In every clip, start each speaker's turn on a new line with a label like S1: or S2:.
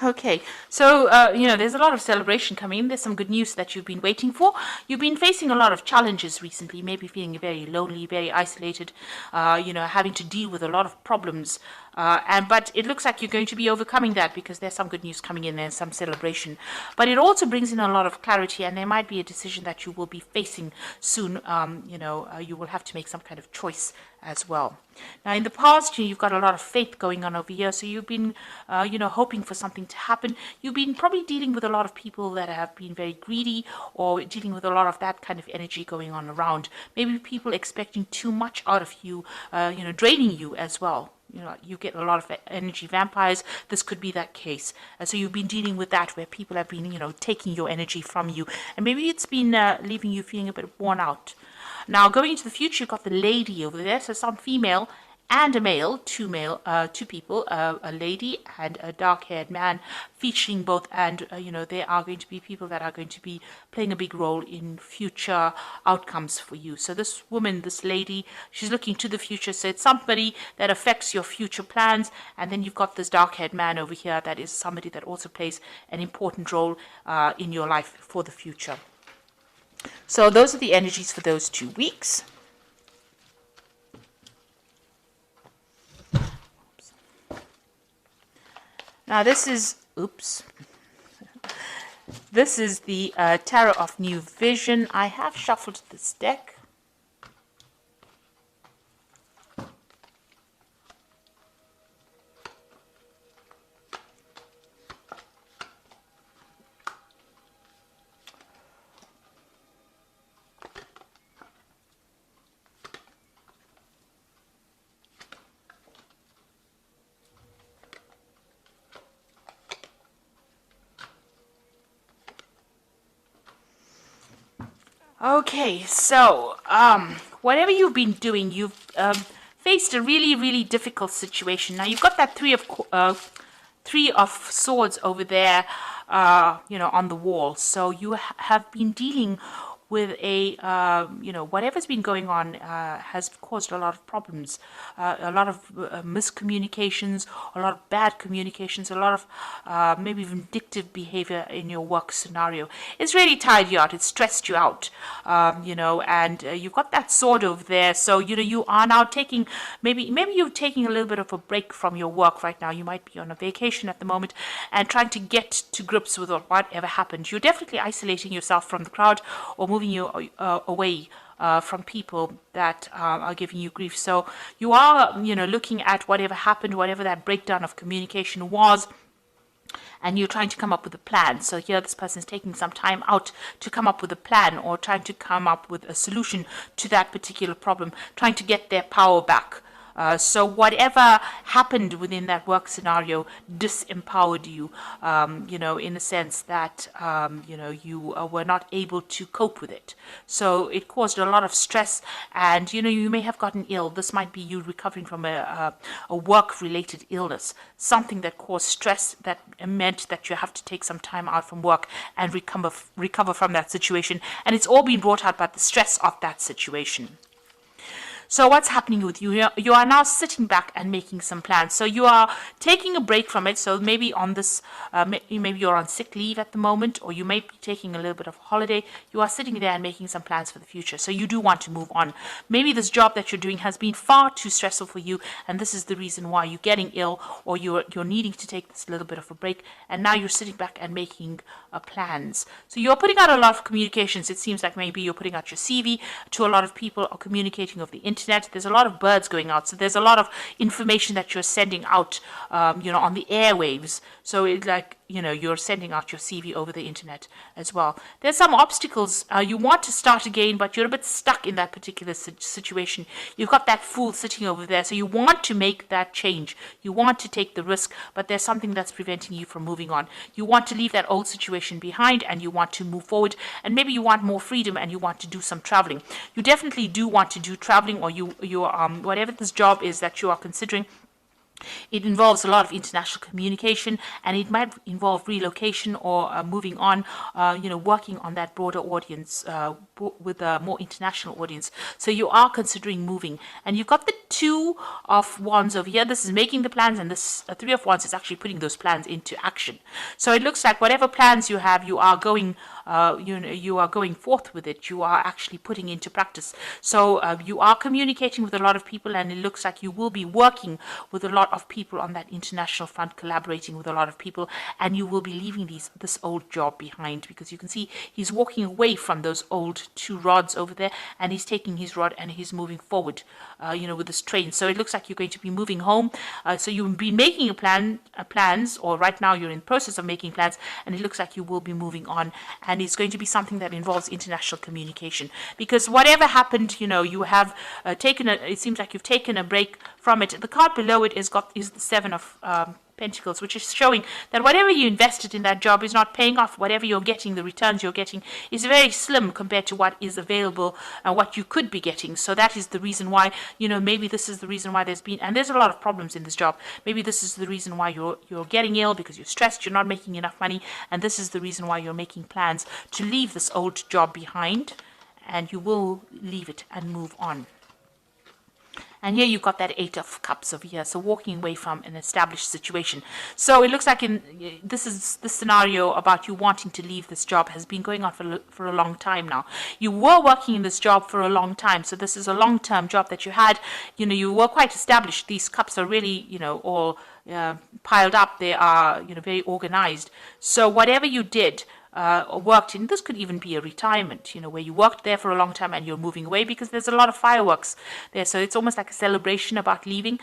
S1: Okay, so there's a lot of celebration coming in. There's some good news that you've been waiting for. You've been facing a lot of challenges recently, maybe feeling very lonely, very isolated, having to deal with a lot of problems. But it looks like you're going to be overcoming that because there's some good news coming in and some celebration. But it also brings in a lot of clarity, and there might be a decision that you will be facing soon. You will have to make some kind of choice as well. Now, in the past, you've got a lot of faith going on over here, so you've been, hoping for something to happen. You've been probably dealing with a lot of people that have been very greedy, or dealing with a lot of that kind of energy going on around. Maybe people expecting too much out of you, draining you as well. You get a lot of energy vampires. This could be that case. So you've been dealing with that where people have been, taking your energy from you. And maybe it's been leaving you feeling a bit worn out. Now, going into the future, you've got the lady over there. So some female and a male, two people, a lady and a dark-haired man, featuring both. And, they are going to be people that are going to be playing a big role in future outcomes for you. So this woman, this lady, she's looking to the future. So it's somebody that affects your future plans. And then you've got this dark-haired man over here that is somebody that also plays an important role in your life for the future. So those are the energies for those 2 weeks. Now this is the Tarot of New Vision. I have shuffled this deck. Okay, so whatever you've been doing, you've faced a really, really difficult situation. Now you've got that three of swords over there, on the wall. So you have been dealing with whatever's been going on has caused a lot of problems, a lot of miscommunications, a lot of bad communications, a lot of maybe vindictive behavior in your work scenario. It's really tired you out. It's stressed you out, and you've got that sword over there. So, you are now taking, maybe you're taking a little bit of a break from your work right now. You might be on a vacation at the moment and trying to get to grips with whatever happened. You're definitely isolating yourself from the crowd or moving you away from people that are giving you grief. So you are, looking at whatever happened, whatever that breakdown of communication was, and you're trying to come up with a plan. So here this person is taking some time out to come up with a plan or trying to come up with a solution to that particular problem, trying to get their power back. So whatever happened within that work scenario disempowered you, in the sense that, you were not able to cope with it. So it caused a lot of stress and, you may have gotten ill. This might be you recovering from a work-related illness, something that caused stress that meant that you have to take some time out from work and recover from that situation. And it's all been brought out by the stress of that situation. So what's happening with you? You are now sitting back and making some plans. So you are taking a break from it. So maybe on this, maybe you're on sick leave at the moment, or you may be taking a little bit of holiday. You are sitting there and making some plans for the future. So you do want to move on. Maybe this job that you're doing has been far too stressful for you, and this is the reason why you're getting ill, or you're needing to take this little bit of a break. And now you're sitting back and making plans. So you're putting out a lot of communications. It seems like maybe you're putting out your CV to a lot of people, or communicating over the internet. There's a lot of birds going out, so there's a lot of information that you're sending out, on the airwaves. So it's like, you're sending out your CV over the internet as well. There's some obstacles. You want to start again, but you're a bit stuck in that particular situation. You've got that fool sitting over there, so you want to make that change. You want to take the risk, but there's something that's preventing you from moving on. You want to leave that old situation behind, and you want to move forward, and maybe you want more freedom, and you want to do some traveling. You definitely do want to do traveling, or you whatever this job is that you are considering, It involves a lot of international communication, and it might involve relocation or moving on, working on that broader audience with a more international audience. So you are considering moving, and you've got the Two of Wands over here. This is making the plans, and this Three of Wands is actually putting those plans into action. So it looks like whatever plans you have, you are going you are going forth with it. You are actually putting into practice. So you are communicating with a lot of people, and it looks like you will be working with a lot of people on that international front, collaborating with a lot of people, and you will be leaving this old job behind, because you can see he's walking away from those old two rods over there, and he's taking his rod and he's moving forward, with this train. So it looks like you're going to be moving home. So you've been making plans, or right now you're in the process of making plans, and it looks like you will be moving on, and it's going to be something that involves international communication, because whatever happened, you have it seems like you've taken a break from it. The card below it is the Seven of Pentacles, which is showing that whatever you invested in that job is not paying off. Whatever you're getting, the returns you're getting is very slim compared to what is available and what you could be getting. So that is the reason why, maybe this is the reason why there's a lot of problems in this job. Maybe this is the reason why you're getting ill, because you're stressed, you're not making enough money, and this is the reason why you're making plans to leave this old job behind, and you will leave it and move on. And here you've got that Eight of Cups over here, so walking away from an established situation. So it looks like this scenario about you wanting to leave this job has been going on for a long time now. You were working in this job for a long time, so this is a long-term job that you had. You were quite established. These cups are really, all piled up. They are, very organized. So whatever you did, worked in, this could even be a retirement, where you worked there for a long time and you're moving away, because there's a lot of fireworks there. So it's almost like a celebration about leaving.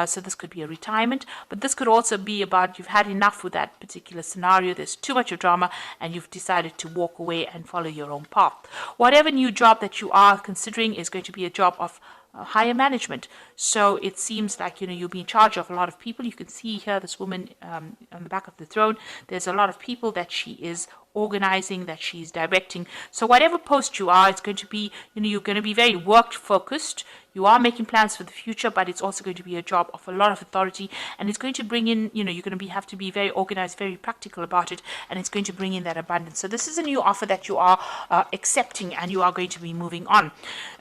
S1: So this could be a retirement, but this could also be about you've had enough with that particular scenario. There's too much of drama, and you've decided to walk away and follow your own path. Whatever new job that you are considering is going to be a job of higher management. So it seems like, you'll be in charge of a lot of people. You can see here this woman on the back of the throne. There's a lot of people that she is organizing, that she's directing. So whatever post you are, it's going to be, you're going to be very work focused. You are making plans for the future, but it's also going to be a job of a lot of authority, and it's going to bring in, you're going to have to be very organized, very practical about it, and it's going to bring in that abundance. So this is a new offer that you are accepting, and you are going to be moving on.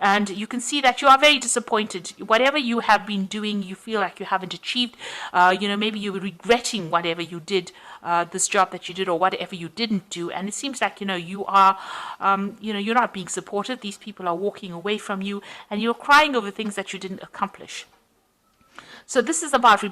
S1: And you can see that you are very disappointed. Whatever you have been doing, you feel like you haven't achieved. Maybe you're regretting whatever you did, this job that you did, or whatever you didn't do. And it seems like, you are, you're not being supported. These people are walking away from you, and you're crying over things that you didn't accomplish. So this is about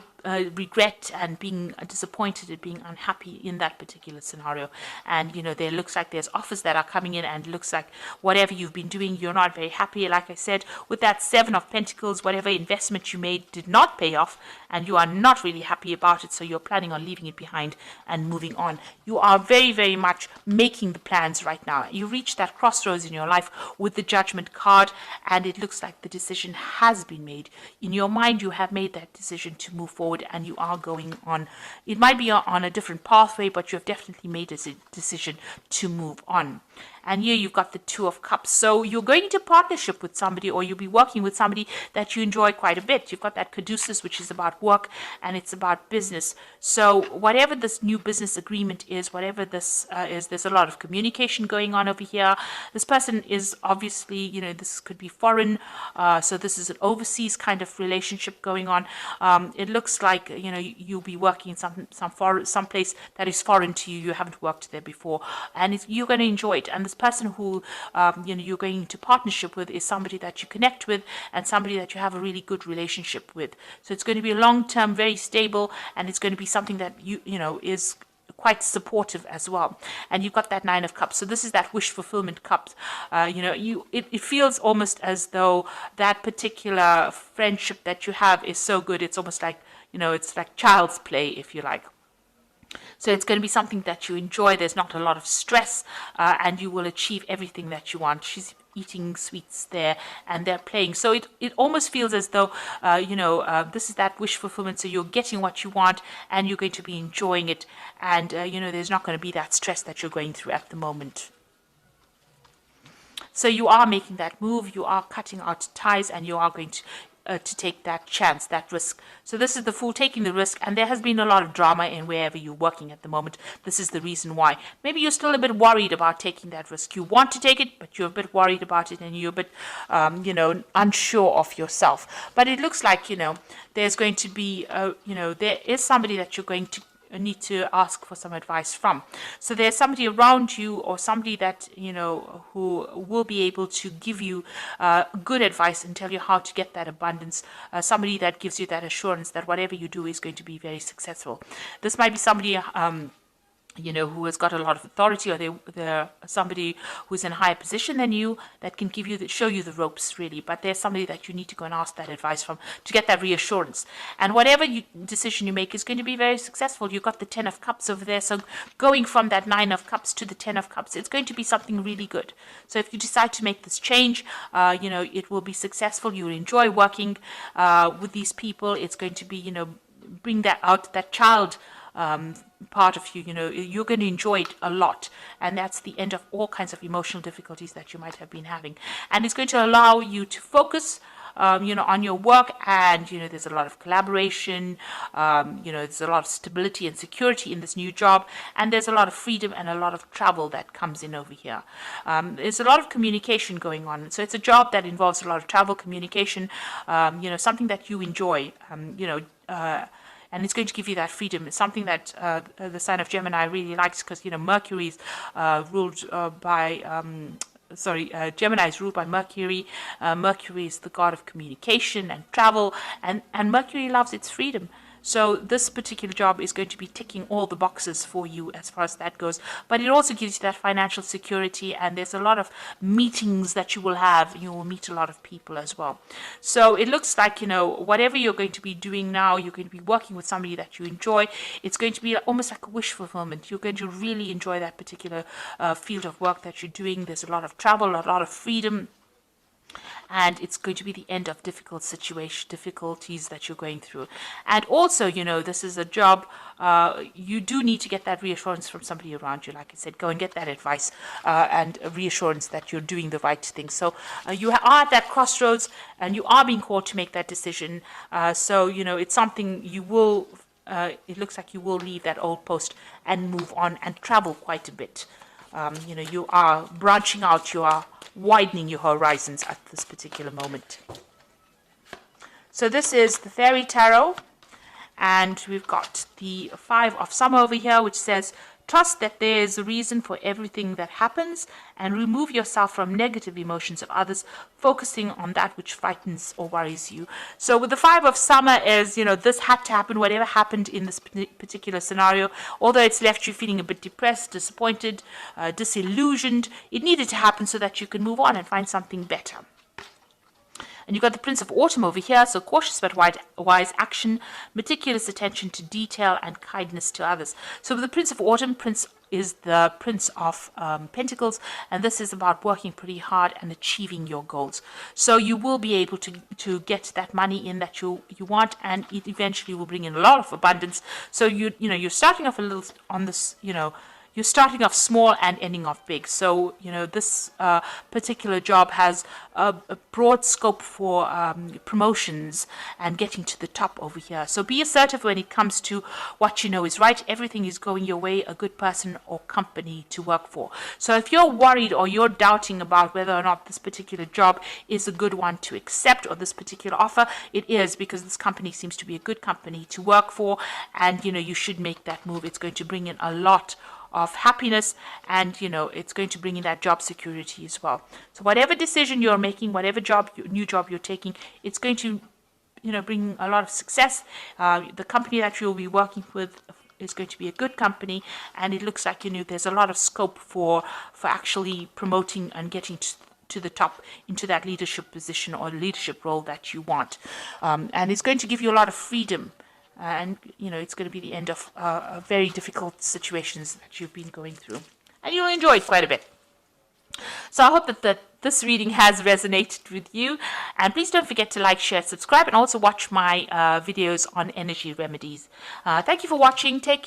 S1: regret and being disappointed and being unhappy in that particular scenario. And, there looks like there's offers that are coming in, and it looks like whatever you've been doing, you're not very happy. Like I said, with that Seven of Pentacles, whatever investment you made did not pay off, and you are not really happy about it. So you're planning on leaving it behind and moving on. You are very, very much making the plans right now. You reach that crossroads in your life with the Judgment card, and it looks like the decision has been made. In your mind, you have made that decision to move forward, and you are going on. It might be on a different pathway, but you have definitely made a decision to move on. And here you've got the Two of Cups. So you're going into partnership with somebody, or you'll be working with somebody that you enjoy quite a bit. You've got that Caduceus, which is about work, and it's about business. So whatever this new business agreement is, whatever this is, there's a lot of communication going on over here. This person is obviously, this could be foreign. So this is an overseas kind of relationship going on. It looks like, you'll be working in some place that is foreign to you. You haven't worked there before, and you're going to enjoy it. And this person who you're going into partnership with is somebody that you connect with, and somebody that you have a really good relationship with. So it's going to be long-term, very stable, and it's going to be something that is quite supportive as well. And you've got that Nine of Cups. So this is that wish fulfillment cup. It feels almost as though that particular friendship that you have is so good. It's almost like, it's like child's play, if you like. So it's going to be something that you enjoy. There's not a lot of stress, and you will achieve everything that you want. She's eating sweets there, and they're playing. So it almost feels as though, this is that wish fulfillment. So you're getting what you want, and you're going to be enjoying it. And, there's not going to be that stress that you're going through at the moment. So you are making that move. You are cutting out ties, and you are going to to take that chance, that risk. So this is the Fool taking the risk, and there has been a lot of drama in wherever you're working at the moment. This is the reason why. Maybe you're still a bit worried about taking that risk. You want to take it, but you're a bit worried about it, and you're a bit, unsure of yourself. But it looks like, there's going to be, there is somebody that you're going to need to ask for some advice from. So there's somebody around you, or somebody that who will be able to give you good advice and tell you how to get that abundance, somebody that gives you that assurance that whatever you do is going to be very successful. This might be somebody who has got a lot of authority, or they're somebody who's in a higher position than you that can show you the ropes, really. But there's somebody that you need to go and ask that advice from to get that reassurance. And whatever decision you make is going to be very successful. You've got the 10 of Cups over there. So going from that 9 of Cups to the 10 of Cups, it's going to be something really good. So if you decide to make this change, it will be successful. You'll enjoy working with these people. It's going to be, bring that out, that child part of you, you're going to enjoy it a lot, and that's the end of all kinds of emotional difficulties that you might have been having, and it's going to allow you to focus on your work, and there's a lot of collaboration, there's a lot of stability and security in this new job, and there's a lot of freedom and a lot of travel that comes in over here. There's a lot of communication going on, so it's a job that involves a lot of travel, communication, something that you enjoy, and it's going to give you that freedom. It's something that the sign of Gemini really likes, because Mercury is ruled by Gemini is ruled by Mercury. Mercury is the god of communication and travel, and Mercury loves its freedom. So this particular job is going to be ticking all the boxes for you as far as that goes. But it also gives you that financial security, and there's a lot of meetings that you will have. You will meet a lot of people as well. So it looks like, whatever you're going to be doing now, you're going to be working with somebody that you enjoy. It's going to be almost like a wish fulfillment. You're going to really enjoy that particular field of work that you're doing. There's a lot of travel, a lot of freedom. And it's going to be the end of difficulties that you're going through. And also, this is a job, you do need to get that reassurance from somebody around you. Like I said, go and get that advice and a reassurance that you're doing the right thing. So you are at that crossroads, and you are being called to make that decision. So, it's something you will, it looks like you will leave that old post and move on and travel quite a bit. You are branching out, you are widening your horizons at this particular moment. So this is the Fairy Tarot, and we've got the 5 of Summer over here, which says, trust that there is a reason for everything that happens, and remove yourself from negative emotions of others, focusing on that which frightens or worries you. So with the 5 of Summer is, this had to happen, whatever happened in this particular scenario, although it's left you feeling a bit depressed, disappointed, disillusioned, it needed to happen so that you can move on and find something better. And you've got the Prince of Autumn over here, so cautious but wise action, meticulous attention to detail, and kindness to others. So with the Prince of Autumn, Prince is the Prince of Pentacles, and this is about working pretty hard and achieving your goals. So you will be able to get that money in that you want, and it eventually will bring in a lot of abundance. So you're starting off a little on this, you're starting off small and ending off big. So, this particular job has a broad scope for promotions and getting to the top over here. So be assertive when it comes to what you know is right. Everything is going your way, a good person or company to work for. So if you're worried or you're doubting about whether or not this particular job is a good one to accept, or this particular offer, it is, because this company seems to be a good company to work for, and, you should make that move. It's going to bring in a lot of happiness, and it's going to bring in that job security as well. So whatever decision you're making, whatever new job you're taking, it's going to bring a lot of success. The company that you'll be working with is going to be a good company, and it looks like there's a lot of scope for actually promoting and getting to the top into that leadership position or leadership role that you want, and it's going to give you a lot of freedom. And, it's going to be the end of very difficult situations that you've been going through. And you'll enjoy it quite a bit. So I hope that this reading has resonated with you. And please don't forget to like, share, subscribe, and also watch my videos on energy remedies. Thank you for watching. Take care.